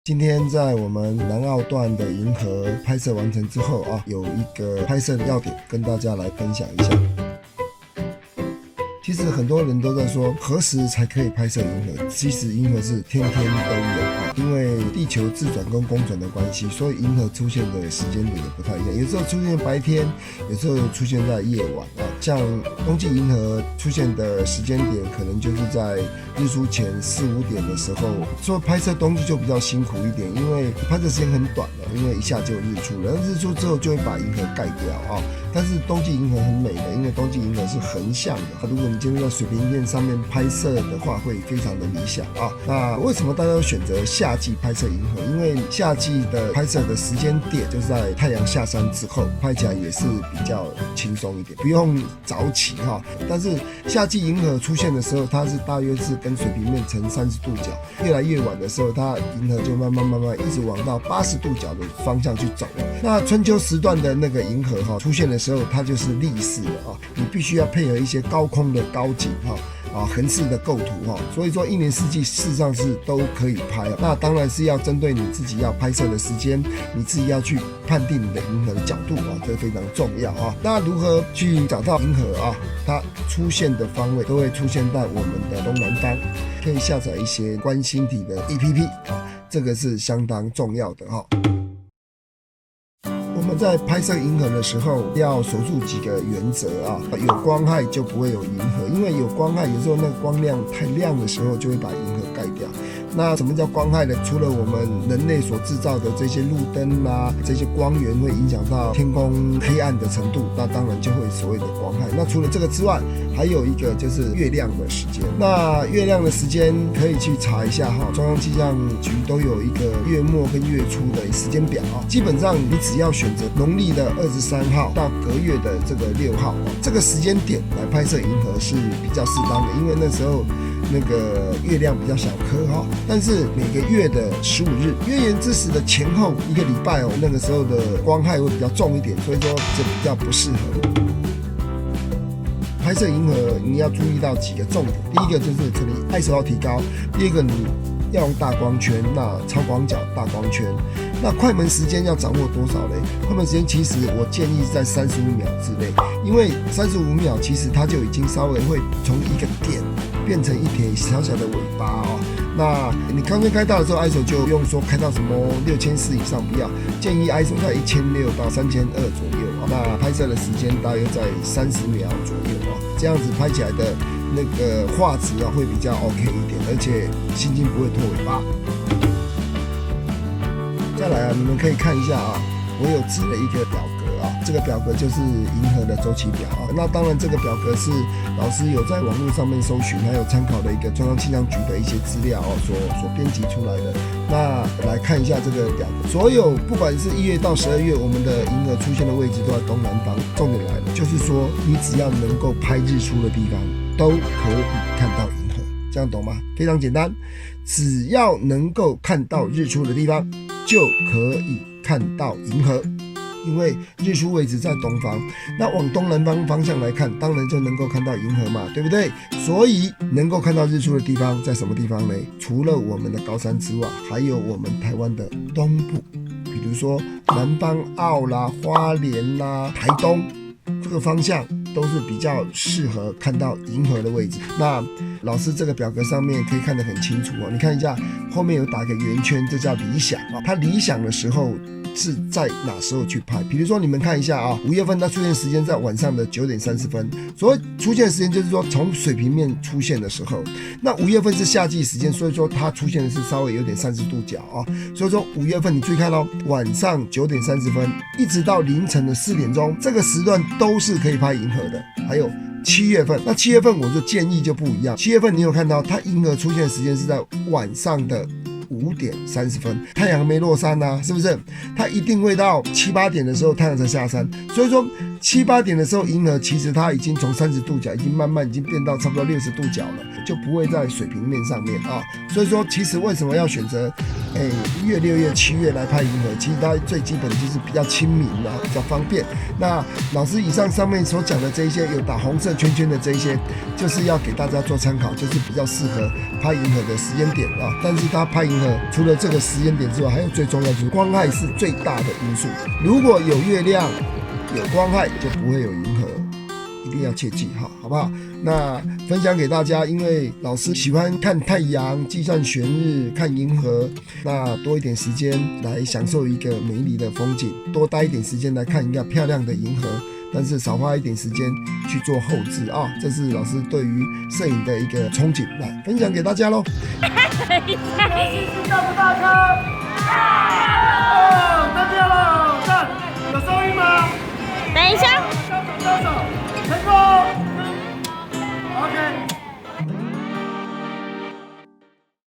今天在我们南澳段的银河拍摄完成之后啊，有一个拍摄要点跟大家来分享一下。其实很多人都在说何时才可以拍摄银河，其实银河是天天都有啊，因为地球自转跟公转的关系，所以银河出现的时间点也不太一样，有时候出现白天，有时候出现在夜晚啊。像冬季银河出现的时间点，可能就是在日出前4、5点的时候，所以拍摄冬季就比较辛苦一点，因为拍摄时间很短了，因为一下就日出了，日出之后就会把银河盖掉啊。但是冬季银河很美的，因为冬季银河是横向的，如果你今天在水平面上面拍摄的话，会非常的理想啊。那为什么大家都选择夏季拍摄银河？因为夏季的拍摄的时间点就是在太阳下山之后，拍起来也是比较轻松一点，不用早起哈。但是夏季银河出现的时候，它是大约是跟水平面成30度角，越来越晚的时候，它银河就慢慢一直往到80度角的方向去走了。那春秋时段的那个银河哈出现的时候，它就是立式的啊，你必须要配合一些高空的高景横式的构图所以说一年四季事实上是都可以拍那当然是要针对你自己要拍摄的时间，你自己要去判定你的银河的角度这非常重要那如何去找到银河它出现的方位都会出现在我们的东南方，可以下载一些观星体的 APP这个是相当重要的我们在拍摄银河的时候要守住几个原则有光害就不会有银河，因为有光害有时候那个光亮太亮的时候就会把银河盖掉。那什么叫光害呢？除了我们人类所制造的这些路灯这些光源会影响到天空黑暗的程度，那当然就会所谓的光害。那除了这个之外，还有一个就是月亮的时间。那月亮的时间可以去查一下中央气象局都有一个月末跟月初的时间表基本上你只要选择农历的23号到隔月的这个6号这个时间点来拍摄银河是比较适当的，因为那时候那个月亮比较小颗但是每个月的15日，月圆之时的前后1个礼拜那个时候的光害会比较重一点，所以说这比较不适合。拍摄银河你要注意到几个重点，第一个就是可能 ISO 要提高，第二个你要用大光圈，那超广角大光圈，那快门时间要掌握多少呢？快门时间其实我建议在35秒之内，因为35秒其实它就已经稍微会从一个点变成一点小小的尾巴那你刚刚开到的时候 ISO 就不用说开到什么6400以上，不要，建议 ISO 在1600到3200左右那拍摄的时间大约在30秒左右这样子拍起来的那个画质会比较 OK 一点，而且心情不会拖尾巴。再来你们可以看一下我有指了一个表格这个表格就是银河的周期表那当然这个表格是老师有在网络上面搜寻，还有参考的一个中央气象局的一些资料所编辑出来的。那来看一下这个表格，所有不管是1月到12月，我们的银河出现的位置都在东南方。重点来了，就是说你只要能够拍日出的地方，都可以看到银河，这样懂吗？非常简单，只要能够看到日出的地方，就可以看到银河。因为日出位置在东方，那往东南方方向来看，当然就能够看到银河嘛，对不对？所以能够看到日出的地方在什么地方呢？除了我们的高山之外，还有我们台湾的东部，比如说南方澳啦、花莲啦、台东这个方向都是比较适合看到银河的位置。那老师这个表格上面可以看得很清楚你看一下后面有打个圆圈，这叫理想它理想的时候是在哪时候去拍？比如说你们看一下5月份它出现时间在晚上的9点30分，所谓出现的时间就是说从水平面出现的时候。那5月份是夏季时间，所以说它出现的是稍微有点30度角所以说5月份你注意看晚上9点30分一直到凌晨的4点钟，这个时段都是可以拍银河的。还有7月份，那7月份我就建议就不一样。7月份你有看到它银河出现的时间是在晚上的5点30分，太阳没落山是不是？它一定会到7、8点的时候太阳才下山，所以说7、8点的时候银河其实它已经从30度角已经慢慢已经变到差不多60度角了，就不会在水平面上面所以说其实为什么要选择5月、6月、7月来拍银河，其实它最基本就是比较亲民啊，比较方便。那老师以上面所讲的这一些有打红色圈圈的这一些，就是要给大家做参考，就是比较适合拍银河的时间点啊。但是它拍银河除了这个时间点之外，还有最重要就是光害是最大的因素。如果有月亮、有光害，就不会有银河。一定要切记哈，好不好？那分享给大家，因为老师喜欢看太阳、计算旋日、看银河，那多一点时间来享受一个美丽的风景，多待一点时间来看一个漂亮的银河，但是少花一点时间去做后置啊，这是老师对于摄影的一个憧憬，来分享给大家咯。大不大颗？